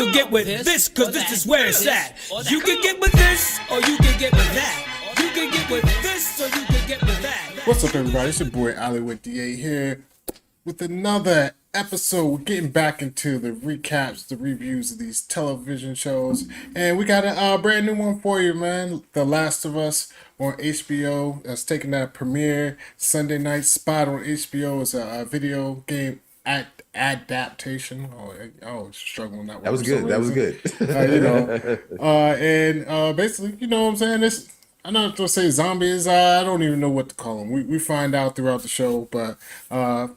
can get with this, cause this is where it's at. You can get with this, or you can get with that. You can get with this, or you can get with that. What's up, everybody? It's your boy Ali with DA here with another episode. We're getting back into the recaps, the reviews of these television shows, and we got a brand new one for you, man. The Last of Us on HBO. That's taking that premiere Sunday night spot on HBO. It's a video game adaptation. I was struggling with that one. That was good. That was good. Basically, you know what I'm saying? I'm not going to say zombies. I don't even know what to call them. We find out throughout the show, but another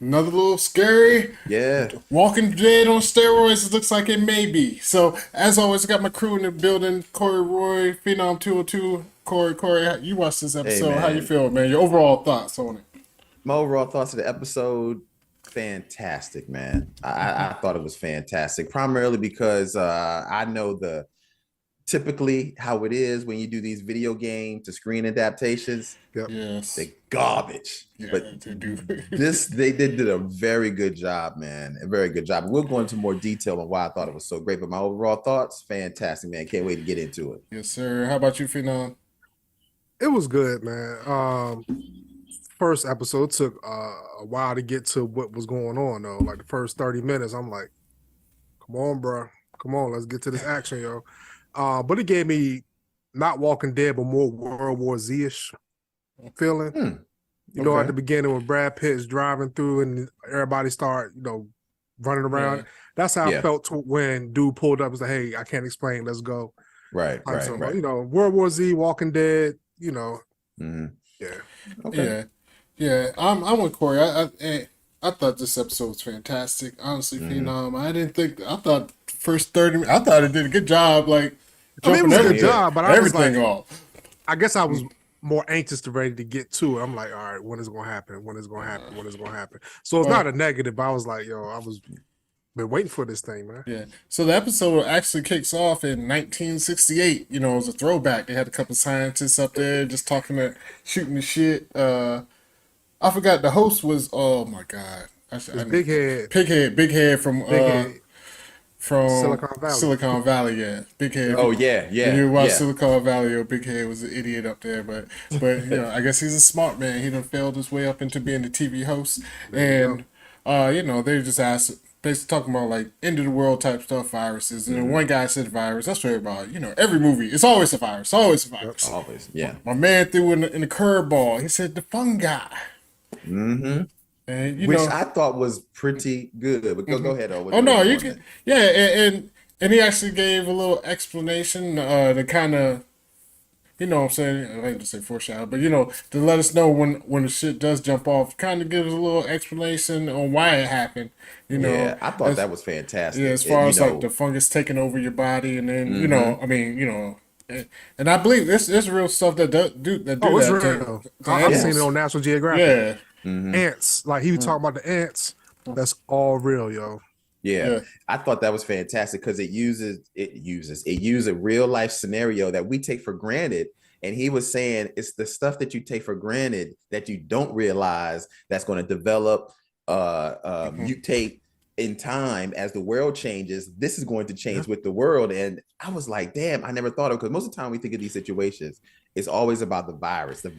little scary. Yeah. Walking Dead on steroids. It looks like it may be. So as always, I got my crew in the building. Corey, Roy, Phenom 202. Corey, you watched this episode. How you feel, man? Your overall thoughts on it? My overall thoughts of the episode, fantastic, man. I thought it was fantastic, primarily because I know typically how it is when you do these video game to screen adaptations. Yep. Yes. They're garbage. Yeah, but they do. they did a very good job, man. A very good job. We'll go into more detail on why I thought it was so great, but my overall thoughts, fantastic, man. Can't wait to get into it. Yes, sir. How about you, Phenom? It was good, man. First episode took a while to get to what was going on, though. Like the first 30 minutes, I'm like, come on, bro. Come on, let's get to this action, yo. But it gave me not Walking Dead, but more World War Z-ish feeling. You know, at the beginning when Brad Pitt is driving through and everybody start, running around. Yeah. That's how I felt when dude pulled up and said, "Hey, I can't explain. Let's go." Right. World War Z, Walking Dead. Yeah. Okay. Yeah. I'm with Corey. I thought this episode was fantastic. Honestly, Phenom. I thought first 30 minutes, I thought it did a good job. Like, it was a good job, but I was like, off. I guess I was more anxious to ready to get to it. I'm like, all right, when is it going to happen? When is it going to happen? When is it going to happen? So it's not a negative, but I was like, been waiting for this thing, man. Yeah. So the episode actually kicks off in 1968. It was a throwback. They had a couple scientists up there just shooting the shit. I forgot the host was, oh my God. Big Head from Silicon Valley. Yeah. Big Head. Oh yeah. When you watch Silicon Valley, Big Head was an idiot up there, but I guess he's a smart man. He done failed his way up into being a TV host, and they just asked, basically talking about like end of the world type stuff, viruses, and then one guy said virus. That's what everybody, every movie, it's always a virus, always a virus. Always, yeah. My man threw in the curveball. He said the fungi. Mm-hmm. And which I thought was pretty good. But go ahead, Oh no, you can. Yeah, and he actually gave a little explanation to kind of, what I'm saying. I hate to say foreshadow, but to let us know when the shit does jump off. Kind of gives a little explanation on why it happened. Yeah, I thought that was fantastic. Yeah, as far as like the fungus taking over your body, and then and I believe this real stuff that do that. Oh, it's real. I've seen it on National Geographic. Yeah. Ants, like he was talking about the ants. That's all real, yo. Yeah. I thought that was fantastic because it used a real life scenario that we take for granted. And he was saying it's the stuff that you take for granted that you don't realize that's going to develop, mutate in time as the world changes. This is going to change with the world. And I was like, damn, I never thought of, because most of the time we think of these situations, it's always about the virus. Yeah,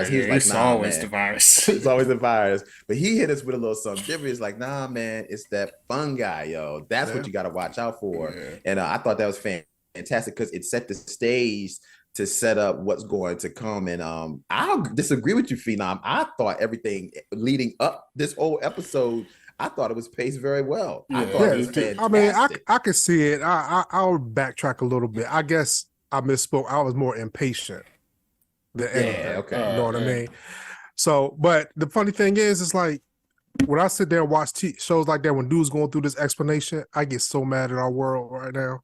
he was like, it's always the virus. It's always the virus. But he hit us with a little something different. It's like, nah, man, it's that fungi, yo. That's what you got to watch out for. Yeah. And I thought that was fantastic because it set the stage to set up what's going to come. And I'll disagree with you, Phenom. I thought everything leading up this whole episode, I thought it was paced very well. I thought it was fantastic. I mean, I could see it. I'll backtrack a little bit. I guess I misspoke. I was more impatient than anything. Okay. You know what I mean? So, but the funny thing is, it's like when I sit there and watch shows like that, when dudes going through this explanation, I get so mad at our world right now.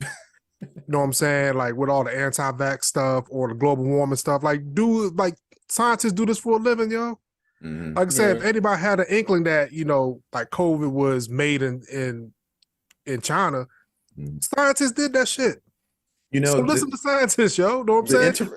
You know what I'm saying? Like with all the anti-vax stuff or the global warming stuff. Like, scientists do this for a living, yo. Mm-hmm. Like I said, if anybody had an inkling that, like COVID was made in China, scientists did that shit. So listen to scientists, yo. Know what I'm saying?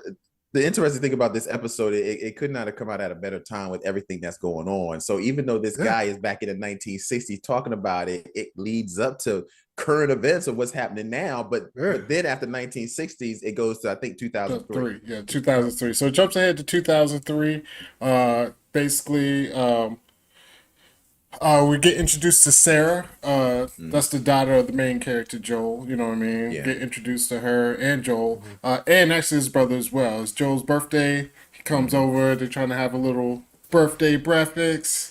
The interesting thing about this episode, it could not have come out at a better time with everything that's going on. So even though this guy is back in the 1960s talking about it, it leads up to current events of what's happening now. But then after 1960s, it goes to, I think, 2003. Yeah, 2003. So it jumps ahead to 2003. Basically, we get introduced to Sarah. That's the daughter of the main character, Joel. You know what I mean? Yeah. Get introduced to her and Joel. And actually his brother as well. It's Joel's birthday. He comes over. They're trying to have a little birthday breakfast.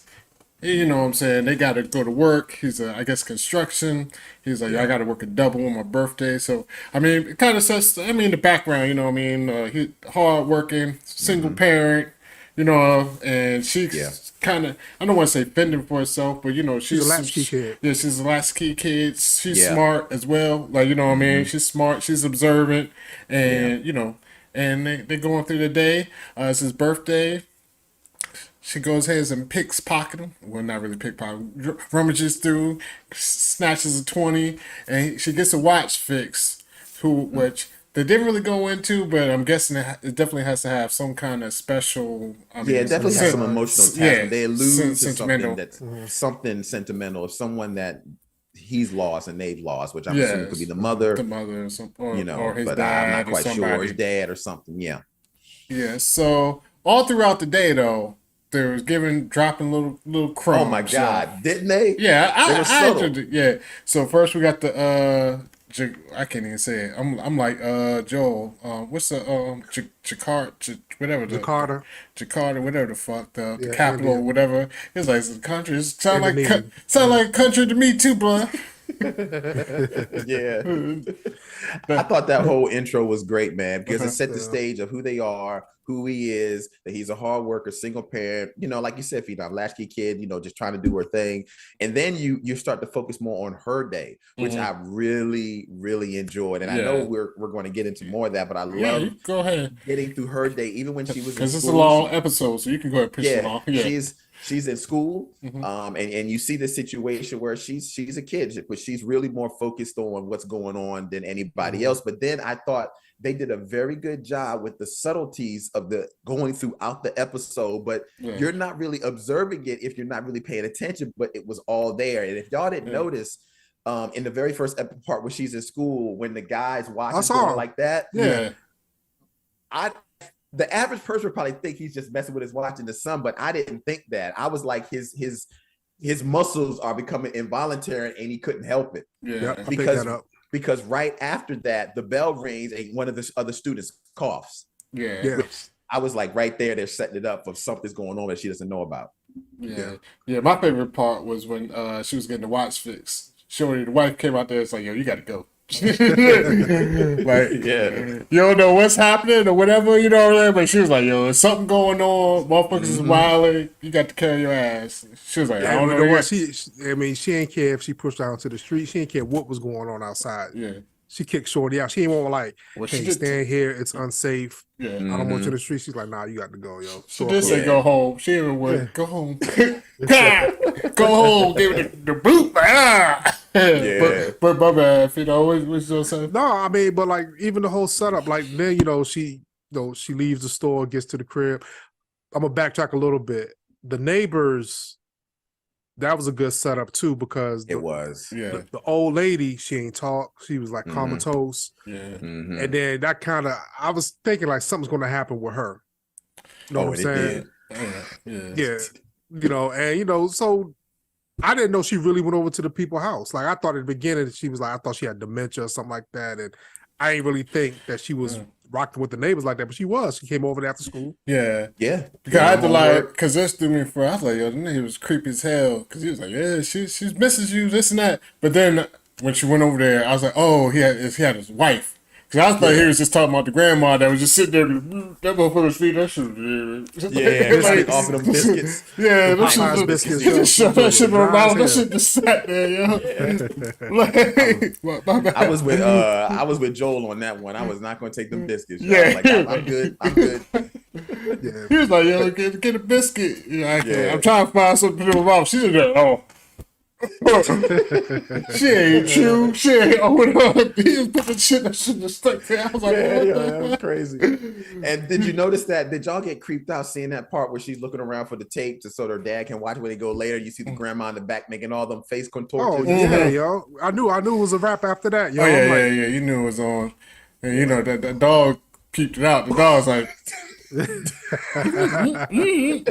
You know what I'm saying? They got to go to work. He's, I guess, construction. He's like, I got to work a double on my birthday. So, I mean, it kind of says, the background, you know what I mean? He hard working, single parent, you know, and she's kind of, I don't want to say fending for herself, but, you know, she's a latchkey kid. Yeah, she's a latchkey kid. She's smart as well. Like, you know what I mean? She's smart. She's observant. And, you know, and they're going through the day. It's his birthday. She goes ahead and pickpocket him. Well, not really pickpocket. Rummages through, snatches a 20, and she gets a watch fix, which they didn't really go into, but I'm guessing it definitely has to have some kind of special. It definitely has some emotional attachment. They allude to something that's something sentimental, someone that he's lost and they've lost, which I'm assuming could be the mother, or something, you know, or his but dad, I'm not quite or sure, his dad or something. Yeah. So all throughout the day, though, they was dropping little crumbs. Oh my God, didn't they? Yeah, I entered it. Yeah. So first we got the I can't even say it. I'm like Joel. What's the Jakarta, whatever the fuck the capital or whatever. It's like the country. It sound like country to me too, bro. Yeah. I thought that whole intro was great, man, because it set the stage of who they are, who he is, that he's a hard worker, single parent, you know, like you said, Fina, latchkey kid, you know, just trying to do her thing. And then you start to focus more on her day, which I really, really enjoyed. And I know we're going to get into more of that, but I love go ahead getting through her day, even when she was in because it's a school. long episode, so you can go ahead and push it along. Yeah. She's in school, and you see the situation where she's a kid, but she's really more focused on what's going on than anybody else. But then I thought they did a very good job with the subtleties of the going throughout the episode, but you're not really observing it if you're not really paying attention, but it was all there. And if y'all didn't notice, in the very first part where she's in school, when the guy's watching going like that, the average person would probably think he's just messing with his watch in the sun, but I didn't think that. I was like, his muscles are becoming involuntary and he couldn't help it. Yeah, because right after that, the bell rings and one of the other students coughs. Yeah. I was like, right there, they're setting it up for something's going on that she doesn't know about. Yeah. My favorite part was when she was getting the watch fixed. Shorty, the wife came out there. It's like, yo, you got to go. You don't know what's happening or whatever, you know what I mean? But she was like, yo, there's something going on, motherfuckers is wilding, you got to carry your ass. She was like, I don't know what. She didn't care if she pushed her out into the street. She didn't care what was going on outside. She kicked Shorty out. She didn't want like, hey, stand here, it's unsafe. I don't want you in the street. She's like, nah, you got to go, yo. She did say go home. She even went, go home. Go home, give it the boot. But my bad, you know, what's your saying? No, I mean, but like even the whole setup, like then she leaves the store, gets to the crib. I'm gonna backtrack a little bit. The neighbors, that was a good setup too, because the old lady, she ain't talk. She was like comatose. And then that kind of, I was thinking like something's gonna happen with her. You know what I'm saying? Yeah. You know, and so I didn't know she really went over to the people's house. Like I thought at the beginning she was like, I thought she had dementia or something like that. And I didn't really think that she was rocking with the neighbors like that, but she was. She came over there after school. Yeah. Because I had to like, because this threw me for, I was like, yo, he was creepy as hell. Because he was like, yeah, she misses you, this and that. But then when she went over there, I was like, oh, he had his wife. Because I thought he was just talking about the grandma that was just sitting there, that motherfucker's feet, that shit. Like, offering them biscuits. Yeah, that biscuits. Just shut that shit around. That shit just sat there, yo. I was with Joel on that one. I was not going to take them biscuits. Yeah, like, I'm good. He was like, yo, get a biscuit. I'm trying to find something to do with mom. She's in there. She ain't chew. She ain't open up. He just put the shit that shouldn't have stuck there. I was like, Yeah, what yeah, the that was fuck? crazy. And did you notice that? Did y'all get creeped out seeing that part where she's looking around for the tape so their dad can watch when they go later? You see the grandma in the back making all them face contortions. Oh yeah, yo. I knew it was a wrap after that, yo. Oh, yeah, I'm like, yeah. You knew it was on. And you know, that dog peeped it out. The dog was like,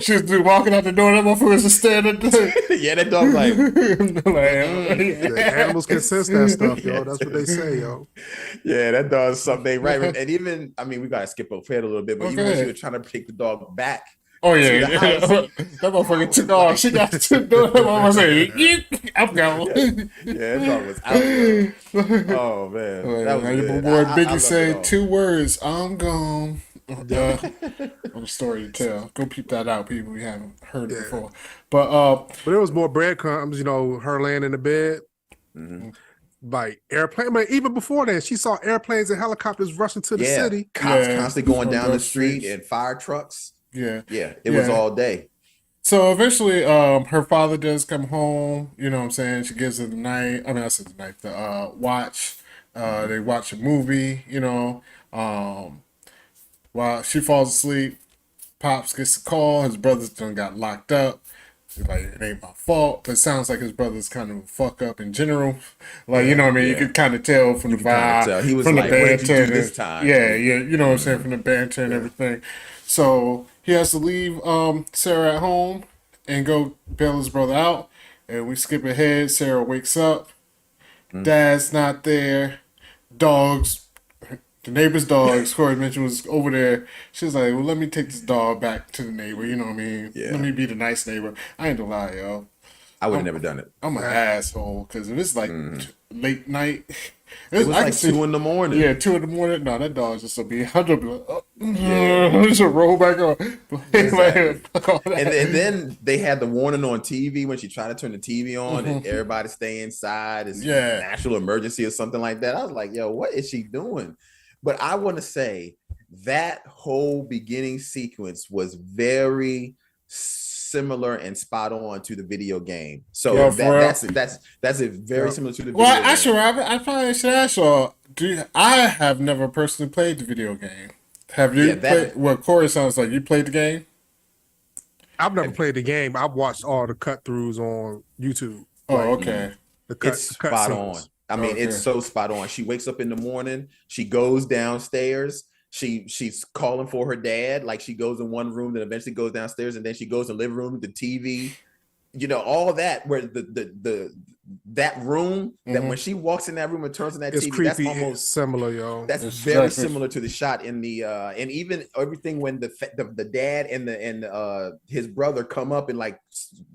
she was walking out the door. That motherfucker was just standing there. Yeah, that dog like, the animals can sense that stuff, yo. That's what they say, yo. yeah, that dog's something right. And even, I mean, we gotta skip ahead a little bit, but even when she was trying to take the dog back. Oh to yeah, the house, that motherfucker took off. She got to the door. That motherfucker said, "Yeet, I'm gone." Yeah, that dog was out there. Oh man, that was Your good. boy I Biggie loved it said all. 2 words. I'm gone. I'm a story to tell. Go peep that out, people. We haven't heard it before. But there was more breadcrumbs, you know, her laying in the bed. Like airplane, but even before that, she saw airplanes and helicopters rushing to the city. Cops Yeah. constantly going down the streets. street and fire trucks. yeah, Yeah, it was all day. So eventually, her father does come home. You know what I'm saying? She gives her the night. I mean, I said the night. The watch. They watch a movie. You know. While she falls asleep, Pops gets a call. His brother's done got locked up. He's like, it ain't my fault. But it sounds like his brother's kind of a fuck up in general. Like, you know what I mean? You could kind of tell from the vibe. Tell. He was from like, the what did you do banter. this time? Yeah, you know what I'm saying? From the banter and everything. So he has to leave Sarah at home and go bail his brother out. And we skip ahead. Sarah wakes up. Dad's not there. Dogs. The neighbor's dog, as Corey mentioned, was over there. She was like, well, let me take this dog back to the neighbor. You know what I mean? Yeah. Let me be the nice neighbor. I ain't gonna lie, yo. I would have never done it. I'm an asshole. Because if it's like late night. It was I like 2 in the morning. Yeah, 2 in the morning. No, that dog's just gonna be, I'm gonna be like, just roll back on. Exactly. Fuck all that. And then they had the warning on TV when she tried to turn the TV on and everybody stay inside. It's national emergency or something like that. I was like, yo, what is she doing? But I want to say that whole beginning sequence was very similar and spot on to the video game. So that's a very similar to the video game. Actually, I probably should ask y'all. I have never personally played the video game. Have you played? Well, Corey sounds like you played the game. I've never played the game. I've watched all the cut throughs on YouTube. Oh, okay. It's spot on. I mean, it's so spot on. She wakes up in the morning. She goes downstairs. She's calling for her dad. Like she goes in one room, then eventually goes downstairs, and then she goes to the living room, the TV, you know, all that. Where that room that when she walks in that room and turns on that it's TV, creepy. that's almost similar, yo. That's very similar to the shot in the and even everything when the dad and his brother come up and like,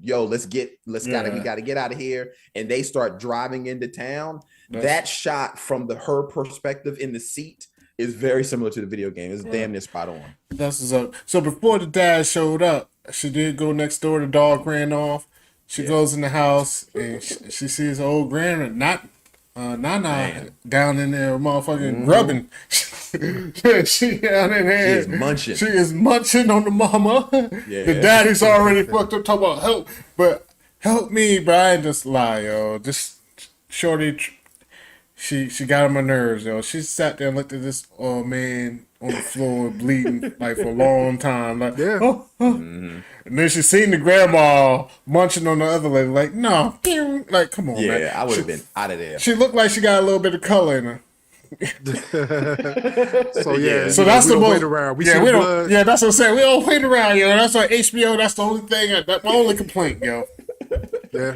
yo, we gotta get out of here, and they start driving into town. That shot from her perspective in the seat is very similar to the video game. It's damn near spot on. That's what's up. So before the dad showed up, she did go next door. The dog ran off. She goes in the house and she sees old grandma, not Nana, down in there, motherfucking grubbing. She down in there. She is munching. She is munching on the mama. Yeah. The daddy's already fucked up, talking about help. But help me, Brian. Just lie, yo. Just shorty. She got on my nerves, yo. She sat there and looked at this old man on the floor bleeding like for a long time. Like, And then she seen the grandma munching on the other lady. Like, no, like, come on, man. Yeah, I would have been out of there. She looked like she got a little bit of color in her. So that's the most. Wait around. We don't. Yeah, that's what I'm saying. We don't wait around, yo. That's why HBO. That's the only thing. That's my only complaint, yo. Yeah.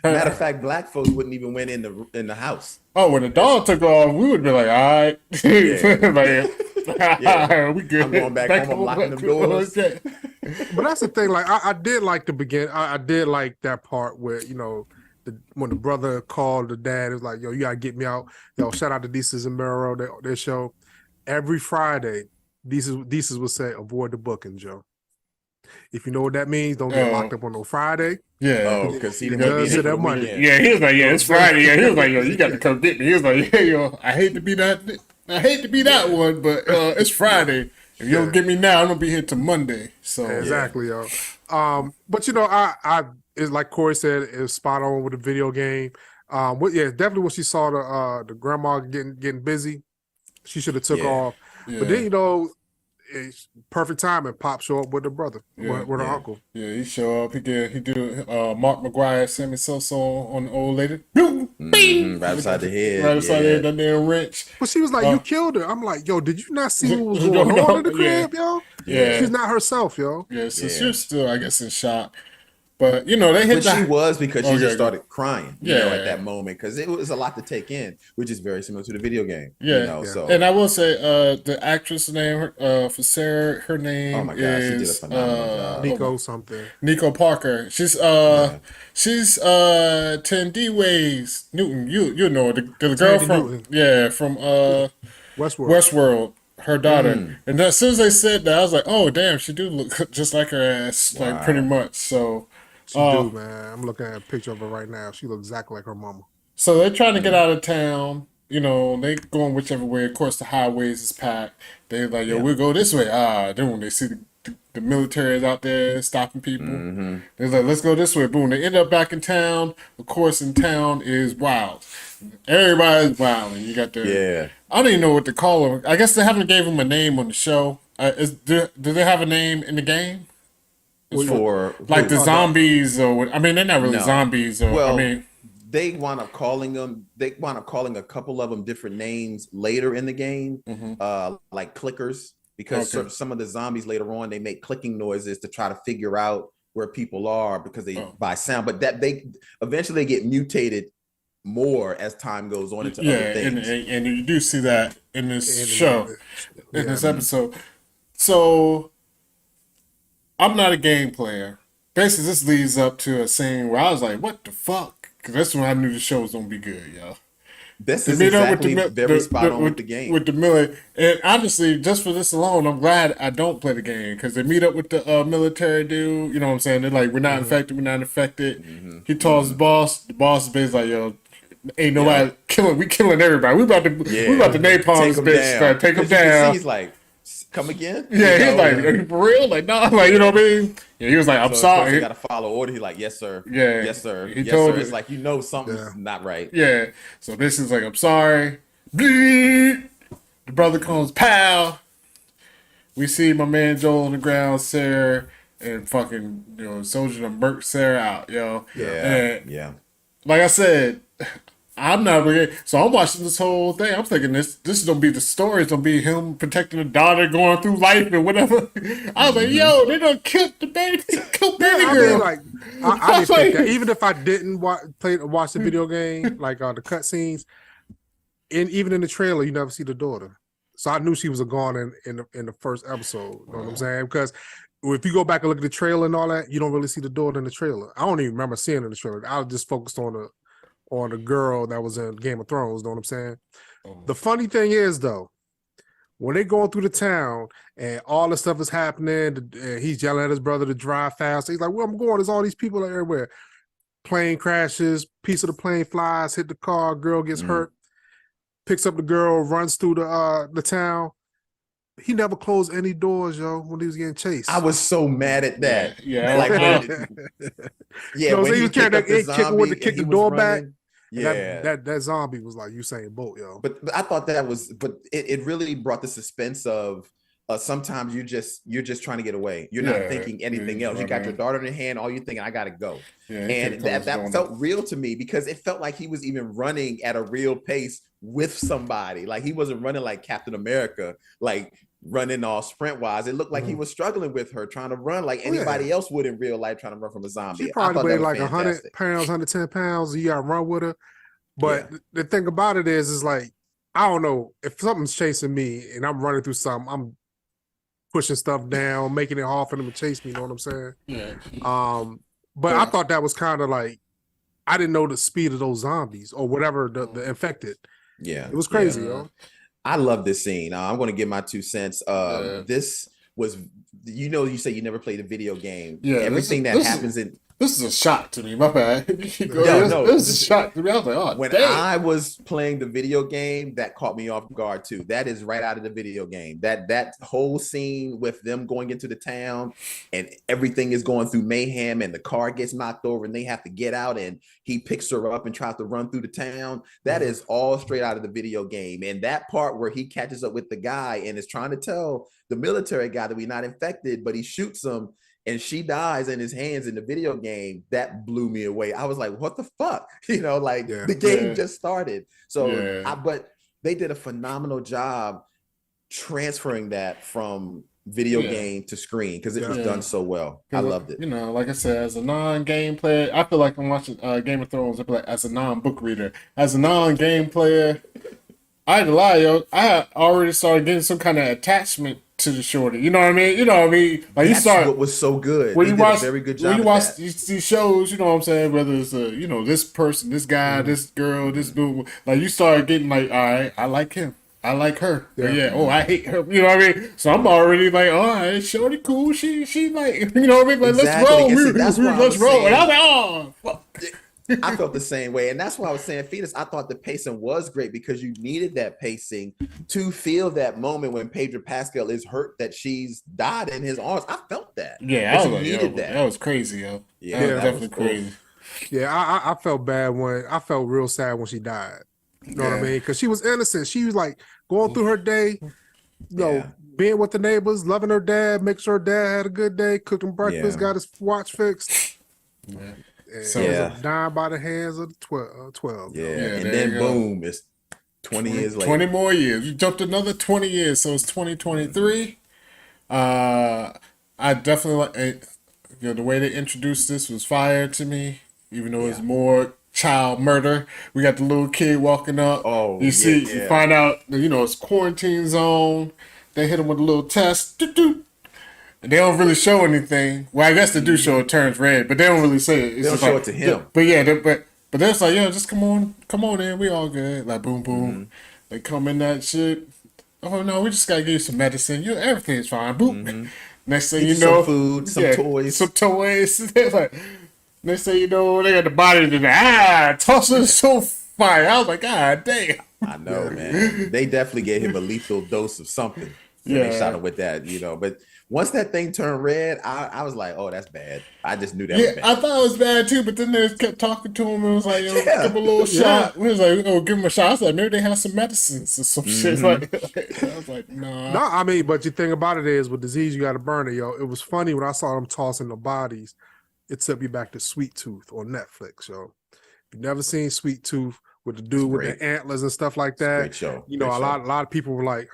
Matter of fact, black folks wouldn't even went in the house. Oh, when the dog took off, we would be like, all right, we good. I'm going back home. I'm locking them doors. Okay. But that's the thing. Like, I did like the beginning. I did like that part where, you know, when the brother called the dad, it was like, yo, you gotta get me out. Yo, shout out to Deezus and Mero. Their show every Friday. Deezus would say, avoid the bookings, Joe. If you know what that means, don't get locked up on no Friday. Yeah. Oh, because he does it that money. Yeah, he was like, yeah, it's Friday. Yeah, he was like, yo, you got to come get me. He was like, yeah, yo, I hate to be that one, but it's Friday. If you don't get me now, I'm gonna be here till Monday. So exactly, yo. But you know, I it's like Corey said, it's spot on with the video game. Definitely when she saw the grandma getting busy, she should have took off. But then it's perfect timing. Pop show up with her brother, with her uncle. Yeah, he show up. He do Mark McGuire, Sammy Sosa on the old lady. Right beside the head. Right beside the head, that damn wrench. But she was like, "You killed her." I'm like, "Yo, did you not see what was going on in the crib, yo? Yeah, she's not herself, yo." Yeah, so she's still, I guess, in shock. But they hit. But she was because she just started crying, at that moment, because it was a lot to take in, which is very similar to the video game. So. And I will say, the actress name for Sarah, her name oh my God, she did a phenomenal job. Nico something. Nico Parker. She's 10D Ways Newton. You know the girl from Newton. From Westworld. Her daughter. And as soon as they said that, I was like, oh damn, she do look just like her ass, like pretty much. So. She do, man. I'm looking at a picture of her right now. She looks exactly like her mama. So they're trying to get out of town. They going whichever way. Of course, the highways is packed. They're like, we'll go this way. Then when they see the military is out there stopping people, they're like, let's go this way. Boom. They end up back in town. Of course, in town is wild. Everybody's wild. And you got the... I don't even know what to call them. I guess they haven't gave them a name on the show. Do they have a name in the game? For like the zombies, or I mean, they're not really zombies. Or they wound up calling a couple of them different names later in the game, like clickers, because some of the zombies later on they make clicking noises to try to figure out where people are because they by sound, but that they eventually get mutated more as time goes on into other things. And you do see that in this show, in this episode. So. I'm not a game player. Basically, this leads up to a scene where I was like, what the fuck? Because that's when I knew the show was going to be good, yo. This is exactly very spot on with the game. With the military. And honestly, just for this alone, I'm glad I don't play the game. Because they meet up with the military dude. You know what I'm saying? They're like, we're not infected, we're not infected. He tells the boss. The boss is basically like, yo, ain't nobody killing. We killing everybody. We about to napalm this bitch. Take him down. He's like, come again? Yeah, he's like, are you for real? Like, no, like, you know what I mean? Yeah, he was like, I'm sorry. You got to follow order. He's like, yes, sir. Yeah. Yes, sir. He told sir. It's like, something's not right. Yeah. So this is like, I'm sorry. The brother comes, pow. We see my man Joel on the ground, Sarah, and fucking, soldier to murk Sarah out, yo. Yeah. Like I said, I'm not really, so I'm watching this whole thing. I'm thinking this is gonna be the story. It's gonna be him protecting the daughter, going through life and whatever. I was like, yo, they done killed the baby, killed baby girl. I didn't think that. Even if I didn't watch the video game, like the cutscenes, even in the trailer, you never see the daughter. So I knew she was gone in the first episode. You know what I'm saying? Because if you go back and look at the trailer and all that, you don't really see the daughter in the trailer. I don't even remember seeing it in the trailer. I was just focused on the girl that was in Game of Thrones, know what I'm saying? The funny thing is, though, when they going through the town and all this stuff is happening, and he's yelling at his brother to drive fast. He's like, where I'm going, there's all these people everywhere. Plane crashes, piece of the plane flies, hit the car, girl gets hurt, picks up the girl, runs through the town. He never closed any doors, yo, when he was getting chased. I was so mad at that. Yeah. Like, when he was carrying that kicker with to kick the door back. Yeah, that zombie was like Usain Bolt, yo. But I thought that was, it really brought the suspense of sometimes you're just trying to get away. You're not thinking anything else. You got your daughter in your hand, all you're thinking, I gotta go. And that felt real to me because it felt like he was even running at a real pace with somebody. Like he wasn't running like Captain America, like running all sprint wise. It looked like he was struggling with her, trying to run like anybody else would in real life, trying to run from a zombie. She probably weighed like 100 pounds, 110 pounds. You gotta run with her. But the thing about it is like, I don't know, if something's chasing me and I'm running through something, I'm pushing stuff down, making it hard for them to chase me, you know what I'm saying? Yeah. But I thought that was kind of like, I didn't know the speed of those zombies or whatever the infected. Yeah. It was crazy, yo. I love this scene. I'm going to give my 2 cents. This was, you say you never played a video game. Yeah. Everything that happens in This is a shock to me. My bad. No, This is a shock to me. I was like, oh, when dang. I was playing the video game, that caught me off guard too. That is right out of the video game. That whole scene with them going into the town and everything is going through mayhem and the car gets knocked over and they have to get out and he picks her up and tries to run through the town. That is all straight out of the video game. And that part where he catches up with the guy and is trying to tell the military guy that we're not infected, but he shoots him and she dies in his hands in the video game, that blew me away. I was like, what the fuck? Like the game just started. So, but they did a phenomenal job transferring that from video game to screen because it was done so well. I loved it. Like I said, as a non-game player, I feel like I'm watching Game of Thrones. I feel like as a non-book reader, as a non-game player, I ain't lie, yo. I had already started getting some kind of attachment to the shorty. You know what I mean? Like That's what was so good. When they you did watch, a very good job. When you watch these shows, you know what I'm saying? Whether it's this person, this guy, this girl, this dude, like you start getting like, all right, I like him. I like her. Oh, I hate her. You know what I mean? So I'm already like, all right, shorty cool. She like, you know what I mean? Like, let's roll. Let's roll. And I was like, oh, fuck. I felt the same way. And that's why I was saying, Fetus, I thought the pacing was great because you needed that pacing to feel that moment when Pedro Pascal is hurt that she's died in his arms. I felt that. Yeah, I needed that. That was crazy, yo. Yeah, that was definitely crazy. Yeah, I felt bad I felt real sad when she died. You know what I mean? Because she was innocent. She was like going through her day, being with the neighbors, loving her dad, make sure her dad had a good day, cooking breakfast, got his watch fixed. Yeah. And dying by the hands of the 12. And then boom, it's 20 years later. 20 more years. We jumped another 20 years, so it's 2023. I definitely like the way they introduced this was fire to me, even though it's more child murder. We got the little kid walking up. Oh, you find out that, it's quarantine zone. They hit him with a little test. They don't really show anything. Well, I guess they do show it turns red, but they don't really say it. They don't show it to him. But they're just like, yo, just come on in. We all good. Like, boom, boom. They come in that shit. Oh, no, we just got to give you some medicine. Everything's fine. Boom. Next thing you know. Some food, some toys. Some toys. Like, next thing you know, they got the body to the toss it so fire. I was like, God damn. I know, man. They definitely gave him a lethal dose of something. They shot him with that, But once that thing turned red, I was like, oh, that's bad. I just knew that was bad. I thought it was bad too, but then they kept talking to him and was like, yo, give him a little shot. We was like, oh, give him a shot. I was like, maybe they have some medicines or some shit. Like, I was like, nah. No, I mean, but the thing about it is with disease, you got to burn it, yo. It was funny when I saw them tossing the bodies. It took me back to Sweet Tooth on Netflix, yo. If you've never seen Sweet Tooth with the dude with the antlers and stuff like that, great show. A lot of people were like,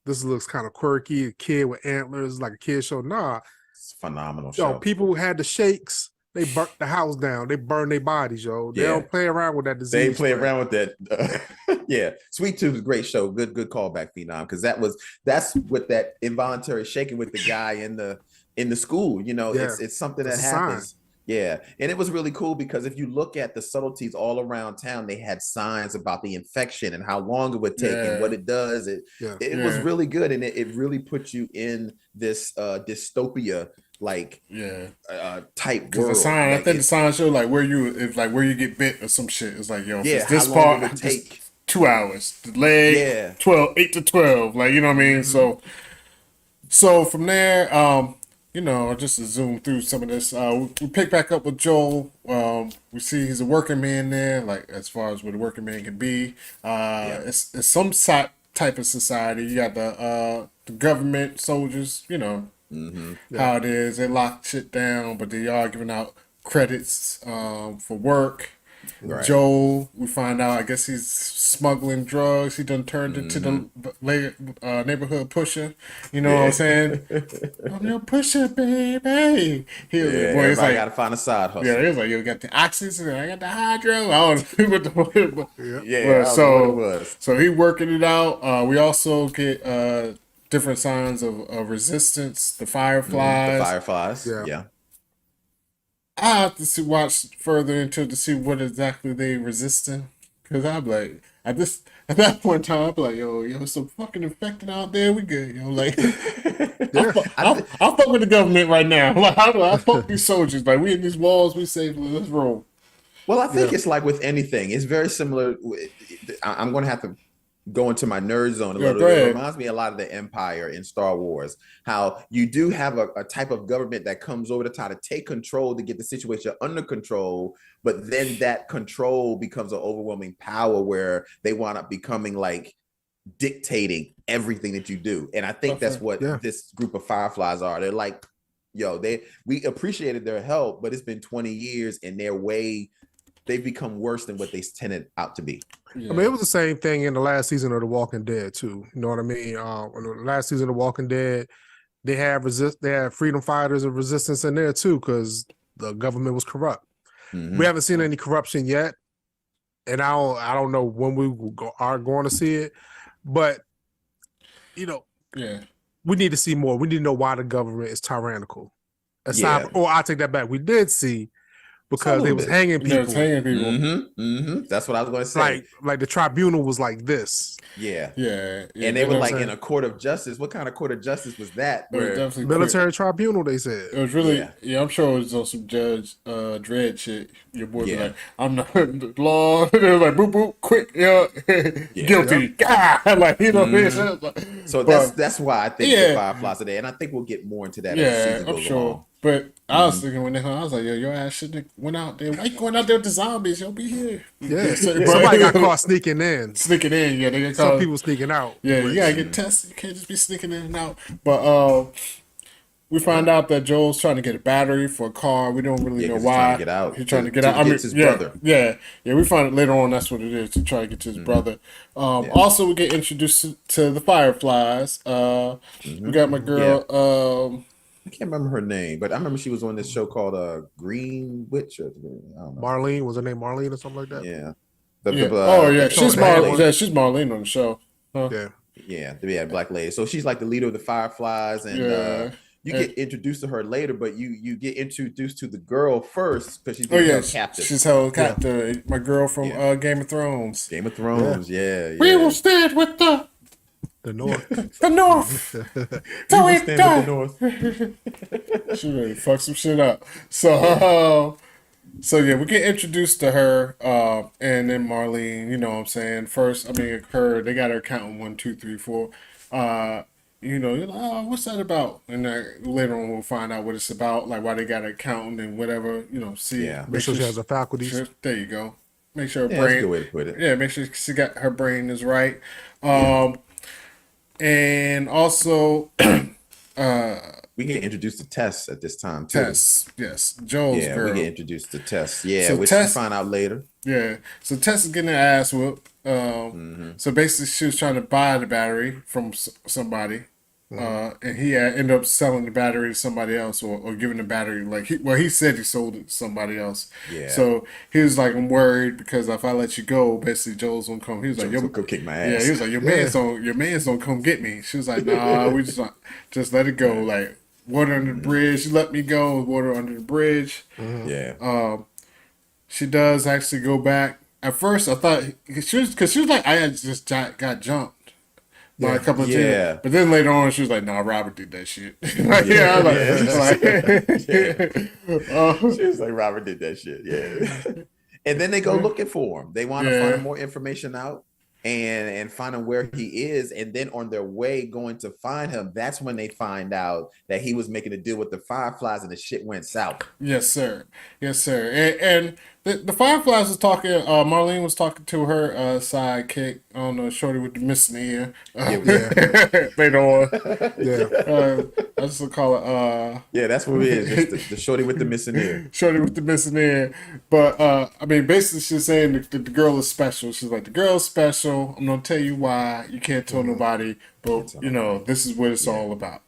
this looks kind of quirky, a kid with antlers, like a kid show. Nah. It's a phenomenal show. Yo, people who had the shakes, they burnt the house down. They burned their bodies, yo. They don't play around with that disease. They play around with that. Sweet Tooth is a great show. Good callback, Phenom, because that's with that involuntary shaking with the guy in the school. It's something that happens. Yeah. And it was really cool because if you look at the subtleties all around town, they had signs about the infection and how long it would take and what it does. It was really good. And it really put you in this dystopia type world. I think the sign showed like where you get bit or some shit. It's like, yo, this how part would it take 2 hours. The leg 8 to 12. Like, you know what I mean? So from there, just to zoom through some of this, we pick back up with Joel. We see he's a working man there, like as far as what a working man can be. It's some type of society. You got the government soldiers, how it is. They lock shit down, but they are giving out credits for work. Right. Joel, we find out, I guess he's smuggling drugs. He done turned into the neighborhood pusher. You know what I'm saying? I'm your pusher, baby. He's like, gotta find a side hustle. Yeah, he was like, you got the oxygen, I got the hydro. I don't know what it was. So he working it out. We also get different signs of resistance. The fireflies. Yeah. I have to watch further into to see what exactly they resisting, Because I'm like, at that point in time, I'm like, yo, some fucking infected out there. We good, yo. Like, Yeah. I'll fuck with the government right now. Like, I fuck these soldiers. Like, we in these walls, we safe. Let's roll. Well, I think Yeah. it's like with anything. It's very similar. I'm going to have to go into my nerd zone a Yeah, little go bit. It ahead. reminds me a lot of the Empire in Star Wars. How you do have a type of government that comes over to try to take control to get the situation under control, but then that control becomes an overwhelming power where they wind up becoming like dictating everything that you do. And I think that's what Yeah. this group of Fireflies are. They're like, yo, we appreciated their help, but it's been 20 years and they've become worse than what they tended out to be. Yeah. I mean, it was the same thing in the last season of The Walking Dead too. You know what I mean? In the last season of The Walking Dead, they had freedom fighters of resistance in there too, because the government was corrupt. Mhm. We haven't seen any corruption yet, and I don't know when we are going to see it, but Yeah. we need to see more. We need to know why the government is tyrannical. Yeah. I take that back. We did see because they was bit. hanging They was people. hanging people. That's what I was going to say. Like the tribunal was like this. Yeah. Yeah. And they were like saying? in a court of justice. What kind of court of justice was that? It was Where definitely Military tribunal, they said. It was really, Yeah. yeah. I'm sure it was on some Judge Dredd shit. Your boy be Yeah. like, I'm not the law. It was like, boop, boop, quick, guilty. Yep. God, like, you know what I mean? Like, so but, that's why I think Yeah. the Fireflies are there. And I think we'll get more into that as the yeah, season I'm goes sure. along. But I was thinking when they hung, I was like, yo, your ass shouldn't have went out there. Why you going out there with the zombies? Yo, be here. Yeah. But- Somebody got caught sneaking in. Sneaking in, yeah. They get Some caught. people sneaking out. Yeah, you which- gotta get tested. You can't just be sneaking in and out. But we find out that Joel's trying to get a battery for a car. We don't really Yeah, know 'cause why. he's trying to get out. He's trying to get To out. I get mean, his yeah, brother. yeah. We find it later on. That's what it is to try to get to his brother. Also, we get introduced to the Fireflies. We got my girl. I can't remember her name, but I remember she was on this show called Green Witch. I don't know. Marlene, was her name Marlene or something like that? Yeah. She's Black Marlene. lady. Yeah, she's Marlene on the show. Yeah. Yeah, the black lady. So she's like the leader of the Fireflies, and Yeah. you get introduced to her later, but you get introduced to the girl first because she's Oh being yeah, held captive. she's held captive. My girl from Game of Thrones. Game of Thrones. Yeah. We will stand with the North. the North. Till we die. She really fucked some shit up. So, we get introduced to her, and then Marlene. You know what I'm saying? First, I mean, her. They got her counting 1, 2, 3, 4. You're like, oh, what's that about? And later on, we'll find out what it's about, like why they got her counting and whatever. See, Yeah. Make sure she has her faculties. There you go. Make sure her Yeah, that's a brain. good way to put it. Yeah, make sure she got her brain is right. And also We get introduced to Tess at this time too. Tess, yes, Joel's Yeah, girl. we get introduced to Tess. Yeah, So which Tess- we find out later. Yeah, so Tess is getting her ass whooped. So basically, she was trying to buy the battery from somebody, and he ended up selling the battery to somebody else, or giving the battery he said he sold it to somebody else. Yeah. So he was like, I'm worried because if I let you go, basically Joel's gonna come. He was like, Joel's gonna go kick my Yeah, ass. he was like, your man's gonna come get me. She was like, nah, we just let it go. Like water under the bridge. She let me go. Water under the bridge. Yeah. She does actually go back. At first, I thought she was like, I had just got jumped by a couple of Yeah. teams. But then later on, she was like, "Nah, Robert did that shit." She was like, Robert did that shit. Yeah. And then they go looking for him. They want to find more information out and finding where he is. And then on their way going to find him, that's when they find out that he was making a deal with the Fireflies and the shit went south. Yes, sir. And the Fireflies was talking. Marlene was talking to her sidekick. I don't know, shorty with the missing ear. Later on. I just would call it. Yeah, that's what it is. Just the shorty with the missing ear. Shorty with the missing ear. But I mean, basically, she's saying that the girl is special. She's like, the girl is special. I'm gonna tell you why. You can't tell nobody, but this is what it's all about.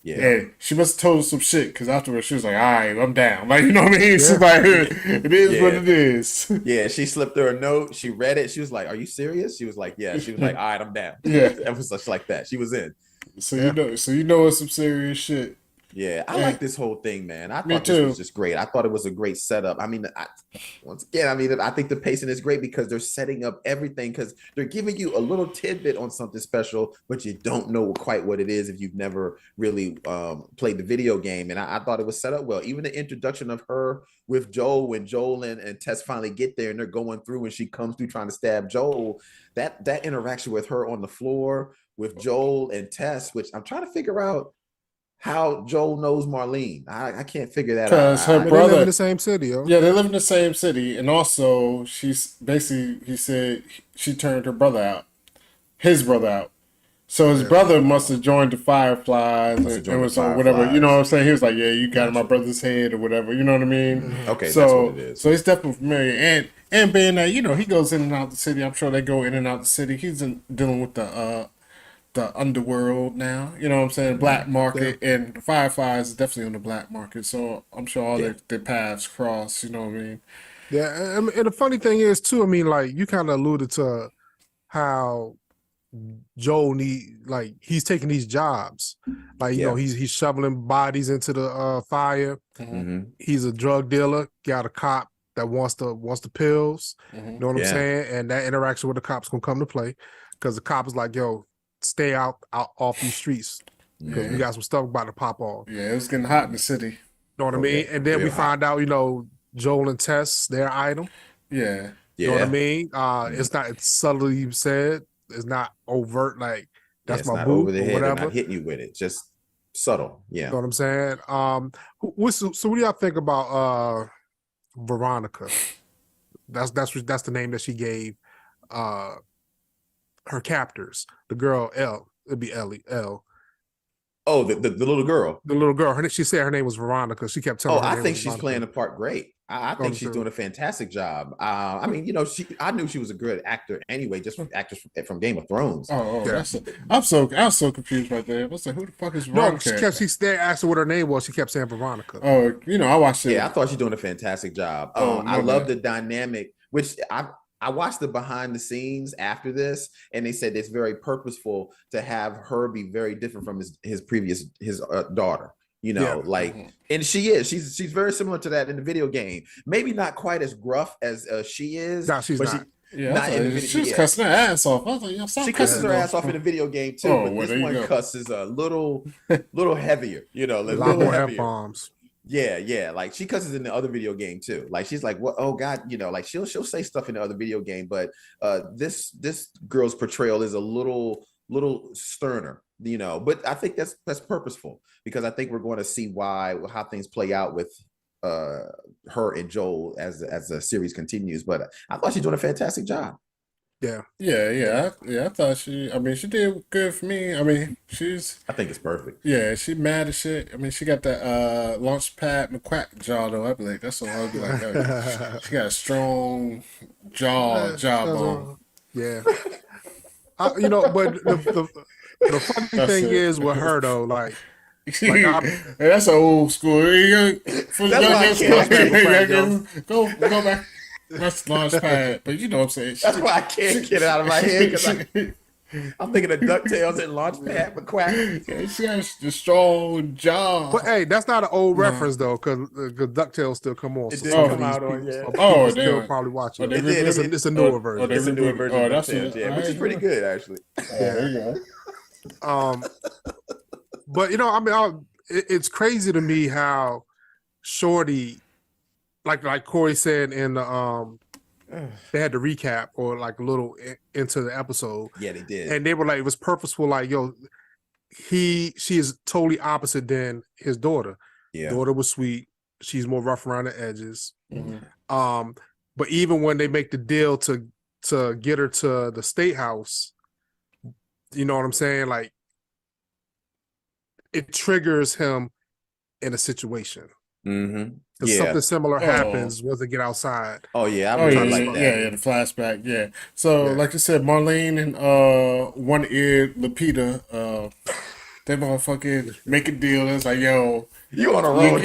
Yeah. And she must have told us some shit because afterwards she was like, all right, I'm down. Like, you know what I mean? She's like, it is what it is. Yeah, she slipped her a note. She read it. She was like, are you serious? She was like, yeah. She was like, all right, I'm down. Yeah. It was such like that. She was in. So you know it's some serious shit. Yeah, I Yeah. like this whole thing, man. I Me thought this too. was just great. I thought it was a great setup. I mean, once again, I mean, I think the pacing is great because they're setting up everything because they're giving you a little tidbit on something special, but you don't know quite what it is if you've never really played the video game. And I thought it was set up well. Even the introduction of her with Joel, when Joel and Tess finally get there and they're going through and she comes through trying to stab Joel, that interaction with her on the floor with Joel and Tess, which I'm trying to figure out how Joel knows Marlene. I can't figure that out. Because her They brother live in the same city, yo. Yeah, they live in the same city, and also she's basically he said she turned her brother out, his brother out. So his brother must have joined the Fireflies and was on whatever. You know what I'm saying? He was like, "Yeah, you got in my brother's head or whatever." You know what I mean? Okay, so, that's what it is. So he's definitely familiar, and being that he goes in and out the city. I'm sure they go in and out the city. He's dealing with the underworld now. You know what I'm saying? Black market, and the Fireflies is definitely on the black market. So I'm sure all their paths cross. You know what I mean? Yeah, and the funny thing is too. I mean, like you kind of alluded to how Joel he's taking these jobs, like he's shoveling bodies into the fire. Mm-hmm. He's a drug dealer. Got a cop that wants the pills. You know what I'm saying? And that interaction with the cops gonna come to play because the cop is like, "Yo, stay out off these streets because we got some stuff about to pop off." Yeah, it was getting hot in the city. You know what I mean? And then we find out, Joel and Tess, their item. Yeah. You know what I mean? It's subtly said. It's not overt, like that's my not boo over the or head whatever. and not hitting you with it. Just subtle. Yeah. You know what I'm saying? So what do y'all think about Veronica? That's the name that she gave her captors. The girl L. It'd be Ellie L. Oh, the little girl. The little girl. She said her name was Veronica. She kept telling. Oh, her I name think was she's Veronica. playing the part great. I think she's doing a fantastic job. I mean, I knew she was a good actor anyway, just from actors from Game of Thrones. I was so confused right there. I was like, who the fuck is Veronica? No, she asked her what her name was. She kept saying Veronica. Oh, I watched it. Yeah, I thought she's doing a fantastic job. I love the dynamic, which I watched the behind the scenes after this, and they said it's very purposeful to have her be very different from his previous daughter. And she is. She's very similar to that in the video game. Maybe not quite as gruff as she is. No, she's not. She was cussing her ass off. I was like, yo, she cusses her ass off in the video game too, but this one cusses a little heavier. A lot more F-bombs. Yeah. Like she cusses in the other video game too. Like she's like, "What? Oh God!" Like she'll say stuff in the other video game, but this girl's portrayal is a little sterner. But I think that's purposeful because I think we're going to see how things play out with her and Joel as the series continues. But I thought she's doing a fantastic job. Yeah. I thought she did good for me. I mean, I think it's perfect. Yeah, she mad as shit. I mean, she got that Launchpad McQuack jaw though. I be like, that's what I'll be like. She got a strong jawbone. Yeah. But the funny thing is with her though, like that's an old school. Go back. That's Launchpad, but you know what I'm saying. That's why I can't get it out of my head because I'm thinking of DuckTales and Launchpad McQuack. Yeah, she got the strong jaw. But hey, that's not an old reference though, because DuckTales still come on. It did come out on, yeah. People still probably watch it. It's a newer version. It's a newer version of DuckTales, which is pretty good actually. There you go. But it's crazy to me how Shorty, like Corey said in the they had to recap or like a little into the episode. Yeah, they did, and they were like, it was purposeful. Like, yo, she is totally opposite than his daughter. Yeah, daughter was sweet. She's more rough around the edges. Mm-hmm. But even when they make the deal to get her to the state house, you know what I'm saying? Like, it triggers him in a situation. Mm-hmm. Because something similar happens once they get outside. Oh yeah, I really like that. Yeah, the flashback. Yeah. So like you said, Marlene and One Ear Lupita, they motherfucking make a deal. It's like, yo, you on a roll.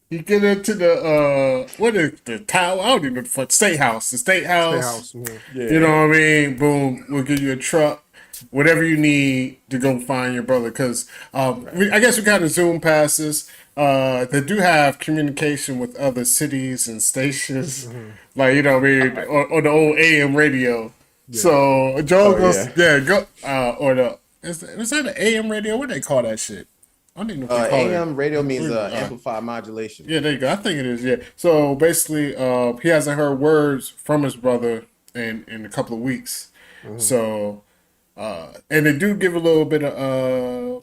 You get into the tower. I don't even know the fuck. State house. The state house. Yeah. You know what I mean? Boom. We'll give you a truck. whatever you need to go find your brother. Because I guess we kind of zoom past this. They do have communication with other cities and stations, like you know, what I mean, or the old AM radio. So Joe goes, go or the is that the AM radio? What do they call that shit? I don't even know if they call AM it. radio means amplified modulation. Yeah, there you go. I think it is. Yeah. So basically, he hasn't heard words from his brother in a couple of weeks. So, and they do give a little bit of,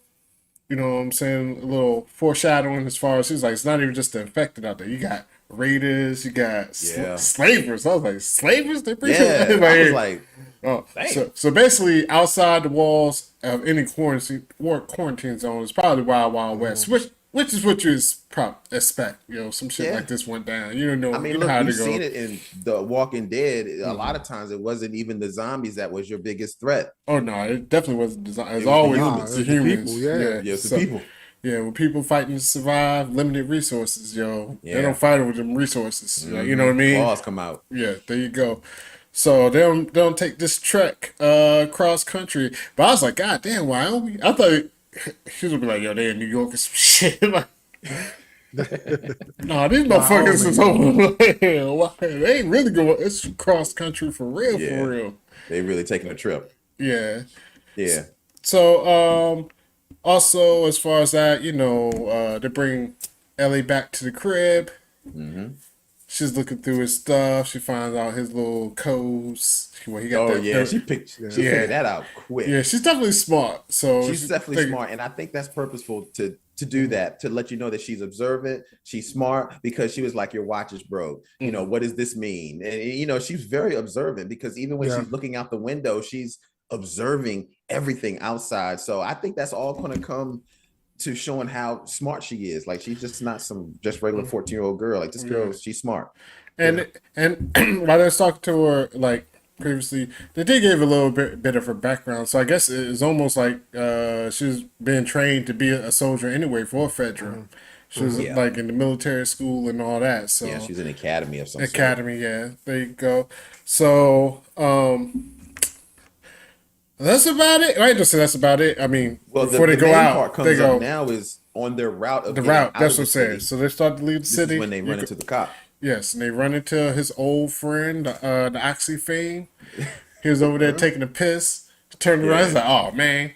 you know what I'm saying, a little foreshadowing as far as he's like, it's not even just the infected out there. You got raiders, you got slavers. I was like, slavers? They pretty Yeah, I was like, oh, so basically, outside the walls of any quarantine zone is probably Wild Wild West, which is what you expect. You know, some shit like this went down. You don't know. I mean, you know look, how you've to go. seen it in The Walking Dead. A lot of times, it wasn't even the zombies that was your biggest threat. Oh no, it definitely wasn't designed. It's was always the the humans. humans. People, Yeah, it's the people. Yeah, when people fighting to survive, limited resources, yo, they Yeah. don't fight with them resources. You know what I mean? Claws come out. Yeah, there you go. So they don't take this trek cross country. But I was like, God damn, why don't we? I thought she was gonna be like, yo, they in New York or some shit. Like, nah, these motherfuckers is over. They ain't really going. It's cross country for real, for real. They really taking a trip. Yeah. Yeah. So also as far as that, you know, they bring Ellie back to the crib. She's looking through his stuff. She finds out his little codes. Well, he got she figured that out quick. Yeah, she's definitely smart. So She's definitely smart, and I think that's purposeful to do that, to let you know that she's observant, she's smart, because she was like, your watch is broke. You know, what does this mean? And you know, she's very observant, because even when she's looking out the window, she's observing everything outside. So I think that's all going to come to showing how smart she is. Like, she's just not some just regular 14-year-old girl. Like, this girl, she's smart. And while I was talking to her, like, previously, they did give a little bit of her background. So I guess it's almost like she was being trained to be a soldier anyway for Fedra. She was like in the military school and all that. So yeah, she's in academy of some sort. Yeah. There you go. So that's about it. I ain't just say that's about it. I mean, Well, before the they go main out, part comes up now is on their route of the getting route. out That's of what I'm the saying. city. So they start to leave the This city. is when they run into the cop. Yes, and they run into his old friend, the Oxy Fame. He was over there taking a piss. Turned around, he's like, "Oh man,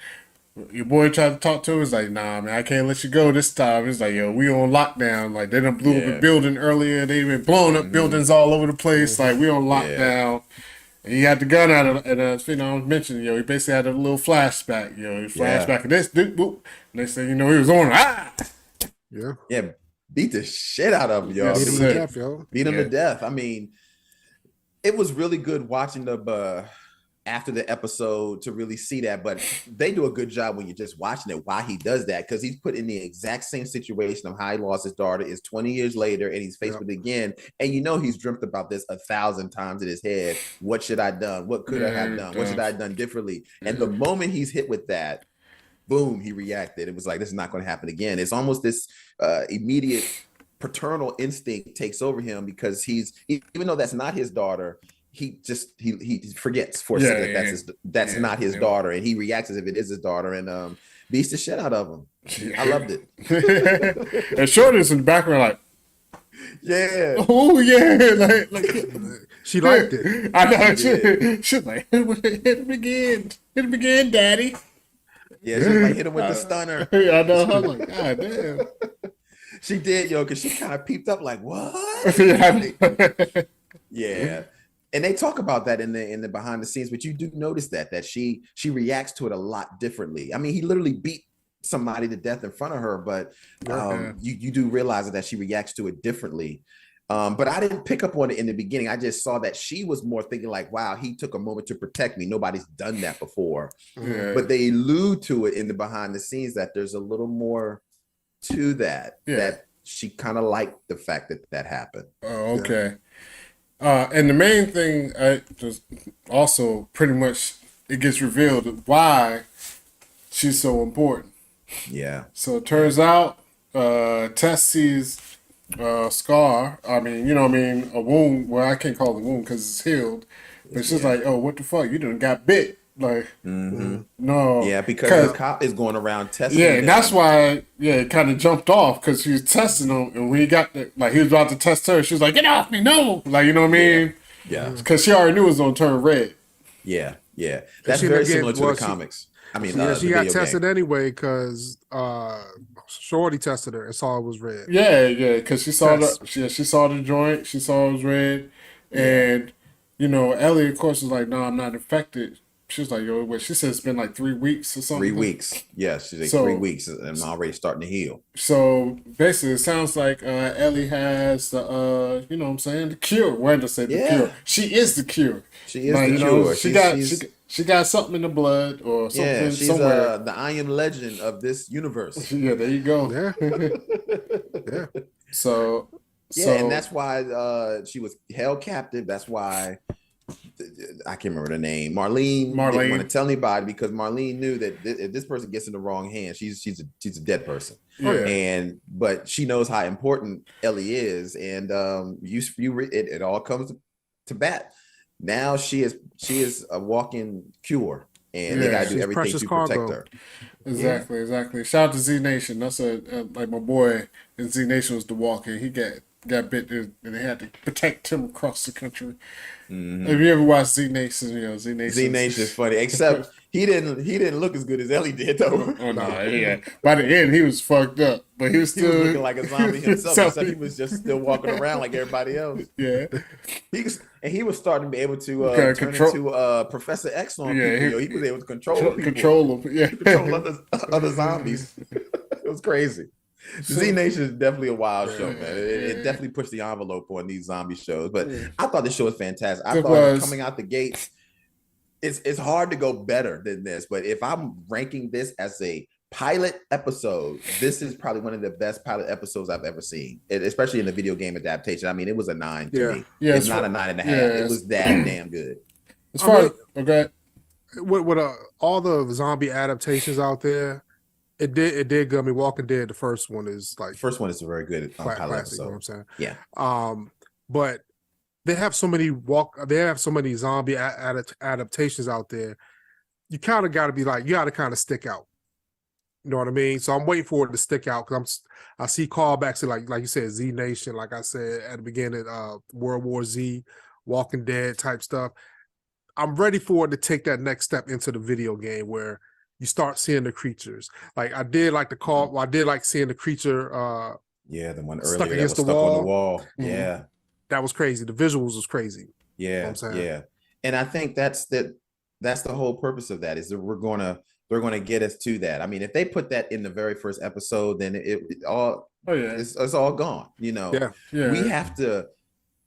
your boy tried to talk to him. He's like, nah, man, I can't let you go this time." He's like, yo, we on lockdown. Like, they done blew up a building earlier. They been blowing up buildings all over the place. Like, we on lockdown." And he had the gun out, and you know, I was mentioning, yo, he basically had a little flashback. Yo, he flashback of this, boop. Next thing you know, he was on. Yeah, beat the shit out of him, y'all. Beat him to death, yo. Beat him to death. I mean, it was really good watching the after the episode to really see that, but they do a good job when you're just watching it why he does that, because he's put in the exact same situation of how he lost his daughter. Is 20 years later and he's faced with it again, and you know he's dreamt about this 1,000 times in his head. What should I done? What could I have done? What should I have done differently? And the moment he's hit with that, boom, he reacted. It was like, this is not going to happen again. It's almost this immediate paternal instinct takes over him, because even though that's not his daughter, he forgets for a second that's not his daughter, and he reacts as if it is his daughter, and beats the shit out of him. I loved it. And Shorty's in the background like, oh yeah, like she liked it. I know. She's like, hit him again, daddy. Yeah, she was like, hit him with the stunner. I know. I was like, God damn. She did, yo, because she kind of peeped up like, what? Yeah. And they talk about that in the behind the scenes, but you do notice that she reacts to it a lot differently. I mean, he literally beat somebody to death in front of her, but you do realize that she reacts to it differently. But I didn't pick up on it in the beginning. I just saw that she was more thinking like, wow, he took a moment to protect me. Nobody's done that before. But they allude to it in the behind the scenes that there's a little more to that, that she kind of liked the fact that happened. Oh, okay. And the main thing, just also pretty much, it gets revealed why she's so important. Yeah. So it turns out, Tess sees scar. I mean, you know what I mean? A wound. Well, I can't call it a wound because it's healed. But she's like, oh, what the fuck? You done got bit. Like, Mhm. no, Yeah, because the cop is going around testing yeah, and that's them. why, yeah, it kind of jumped off because she was testing him, and when he got the, like, he was about to test her, she was like, "Get off me, no!" Like, you know what I Yeah, mean? yeah, Because she already knew it was gonna turn red. yeah, yeah. And That's she ended very up getting similar to the comics. I mean, she the got video game. tested anyway because Shorty tested her and saw it was red. Yeah, yeah, because she saw Test. she saw the joint, she saw it was red, Yeah, and you know, Ellie, of course, was like, "No, I'm not infected." She was like, "Yo, what?" She said it's been like 3 weeks or 3 weeks. Yes, she's like three So, weeks, and I'm already starting to heal. so basically, it sounds like Ellie has the, you know, what I'm saying, the cure. When to say the cure? Yeah, She is the cure. she is Like, the you know, cure. she got something in the blood or Yeah, something she's somewhere. the I am legend of this universe. Yeah, there you go. Yeah, yeah. So, Yeah, and so that's why she was held captive. That's why I can't remember the name. Marlene didn't want to Marlene, tell anybody because Marlene knew that if this person gets in the wrong hands, she's a dead person. Oh yeah. yeah. But she knows how important Ellie is, and it all comes to bat. Now she is a walking cure, and they Yeah. got to do She's everything precious to protect cargo. her. Exactly, exactly. Shout out to Z Nation. That's like my boy in Z Nation was the walker. He got bit and they had to protect him across the country. If you ever watched Z Nation, you know Z Z Nation. Nation is funny, except he didn't look as good as Ellie did though. Oh no, yeah. By the end, he was fucked up, but he was He was still looking like a zombie himself, except he was just still walking around like everybody else. yeah. He was starting to be able to Kind of turn control. into Professor X on Yeah, people. He was able to control people, control him. Yeah. control other zombies. It was crazy. Z Nation is definitely a wild show, man. It definitely pushed the envelope on these zombie shows. But I thought this show was fantastic. I It thought was. coming out the gates, it's hard to go better than this. But if I'm ranking this as a pilot episode, this is probably one of the best pilot episodes I've ever seen, especially in the video game adaptation. I mean, it was a 9 to me. Yeah, It's not a 9.5. It was that damn good. As far as okay, With all the zombie adaptations out there, it did good. I mean, Walking Dead, the first one is like The first one is a very good pilot classic. You know what episode. I'm saying? Yeah. But they have so many zombie adaptations out there. You kind of got to be like, you got to kind of stick out. You know what I mean? So I'm waiting for it to stick out because I see callbacks to like you said, Z Nation, like I said at the beginning, World War Z, Walking Dead type stuff. I'm ready for it to take that next step into the video game where you start seeing the creatures. Like I did like seeing the creature Yeah, the one stuck earlier that was against the stuck on the wall. wall. Mhm. Yeah. That was crazy. The visuals was crazy. Yeah, You know what I'm saying? yeah. And I think that's the whole purpose of that is that they're gonna get us to that. I mean, if they put that in the very first episode, then it all oh yeah, it's all gone. You know, Yeah. yeah. we have to